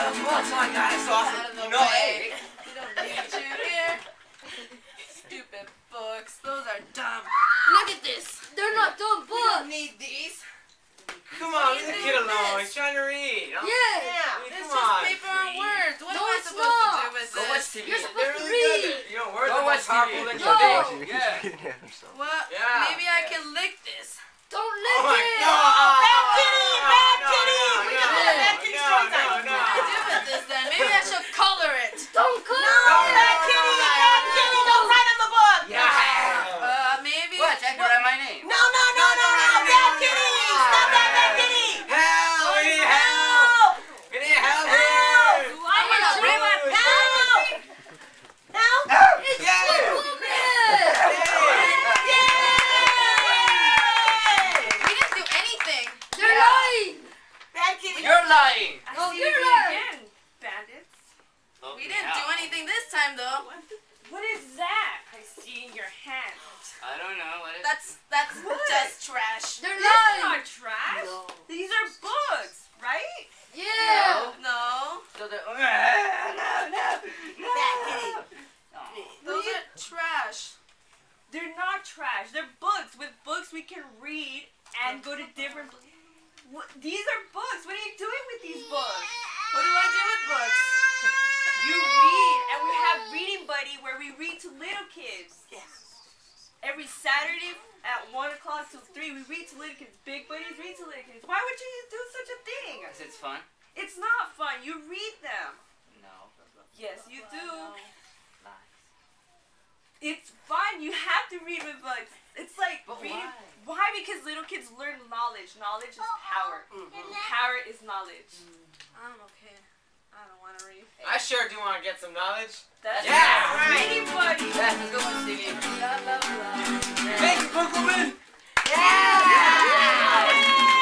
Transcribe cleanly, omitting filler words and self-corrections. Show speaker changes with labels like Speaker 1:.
Speaker 1: Well, it's my guy. It's awesome.
Speaker 2: Out of the
Speaker 1: You know,
Speaker 2: way.
Speaker 1: hey.
Speaker 2: We don't need you here. Stupid books. Those are dumb. Look at this.
Speaker 3: They're not dumb
Speaker 2: We don't
Speaker 3: books.
Speaker 2: need these.
Speaker 1: Come on, leave the
Speaker 2: What
Speaker 1: kid
Speaker 2: is
Speaker 1: alone.
Speaker 2: this?
Speaker 1: He's trying to read.
Speaker 3: Yeah.
Speaker 1: I mean,
Speaker 2: It's
Speaker 1: come
Speaker 2: just
Speaker 1: on.
Speaker 2: paper and words. What
Speaker 3: No,
Speaker 2: am I
Speaker 3: it's
Speaker 2: supposed to do
Speaker 3: not.
Speaker 2: with
Speaker 1: Go watch
Speaker 2: this?
Speaker 1: TV.
Speaker 3: You're supposed
Speaker 1: They're
Speaker 3: to
Speaker 1: really
Speaker 3: read.
Speaker 1: good. You know, words
Speaker 4: Go
Speaker 1: are more
Speaker 4: watch
Speaker 1: powerful
Speaker 4: TV.
Speaker 1: than
Speaker 3: No.
Speaker 1: your
Speaker 3: Oh.
Speaker 1: dick.
Speaker 4: Yeah.
Speaker 2: Well,
Speaker 1: Yeah.
Speaker 2: maybe I can lick this.
Speaker 3: Don't
Speaker 1: Oh
Speaker 3: lick
Speaker 1: my
Speaker 3: it.
Speaker 1: God.
Speaker 5: Bad kitty, bad
Speaker 1: No,
Speaker 5: kitty.
Speaker 1: no,
Speaker 5: We
Speaker 1: no,
Speaker 5: got
Speaker 1: no,
Speaker 5: bad kitty
Speaker 1: no,
Speaker 5: story
Speaker 1: no,
Speaker 5: time.
Speaker 1: no.
Speaker 2: What do I do with this then? Maybe I should color it.
Speaker 3: Don't cut
Speaker 5: No,
Speaker 3: it.
Speaker 5: bad kitty, bad kitty. Don't write on the book.
Speaker 1: Yeah.
Speaker 2: Maybe.
Speaker 4: What? I can write my name.
Speaker 5: No, bad kitty. Stop that, bad kitty.
Speaker 1: Help! We need help!
Speaker 5: Help.
Speaker 1: We need help
Speaker 5: Help.
Speaker 1: here!
Speaker 2: I'm gonna rip my
Speaker 5: Help. Help.
Speaker 3: It's
Speaker 1: Yeah.
Speaker 3: Superman.
Speaker 2: We didn't do anything.
Speaker 3: They're lying.
Speaker 5: Bad kitty.
Speaker 4: You're lying.
Speaker 3: Oh,
Speaker 6: see
Speaker 3: you're
Speaker 6: you
Speaker 3: lying.
Speaker 6: again, bandits.
Speaker 2: We didn't do anything this time though.
Speaker 6: What is that I see in your hand?
Speaker 4: I don't know what it is.
Speaker 2: That's
Speaker 6: What?
Speaker 2: just trash.
Speaker 3: They're
Speaker 6: This is
Speaker 3: lying.
Speaker 6: not trash.
Speaker 3: No.
Speaker 6: These are books, right?
Speaker 3: Yeah.
Speaker 2: No,
Speaker 4: So the
Speaker 5: Bad kitty.
Speaker 2: those are trash.
Speaker 6: They're not trash. They're books. With books we can read and go to different. These are books. What are you doing with these books?
Speaker 2: What do I do with books?
Speaker 6: You read, and we have Reading Buddy where we read to little kids.
Speaker 5: Yes.
Speaker 6: Every Saturday at 1 o'clock till 3, we read to little kids. Big Buddies read to little kids. Why would you do such a thing?
Speaker 4: Because it's fun.
Speaker 6: It's not fun. You read them.
Speaker 4: No.
Speaker 6: Yes, you do.
Speaker 4: Lies.
Speaker 6: It's fun. You have to read with books. It's like
Speaker 4: But
Speaker 6: reading.
Speaker 4: why?
Speaker 6: Why? Because little kids learn knowledge. Knowledge is power. Power is knowledge.
Speaker 2: I'm okay. I don't want to read.
Speaker 1: I sure do want to get some knowledge.
Speaker 6: That's
Speaker 1: Yeah,
Speaker 6: right.
Speaker 1: right.
Speaker 6: Reading Buddy.
Speaker 4: That's a good one, Stevie.
Speaker 2: Blah, blah, blah.
Speaker 1: Thank you, Bookwoman!
Speaker 5: Yeah.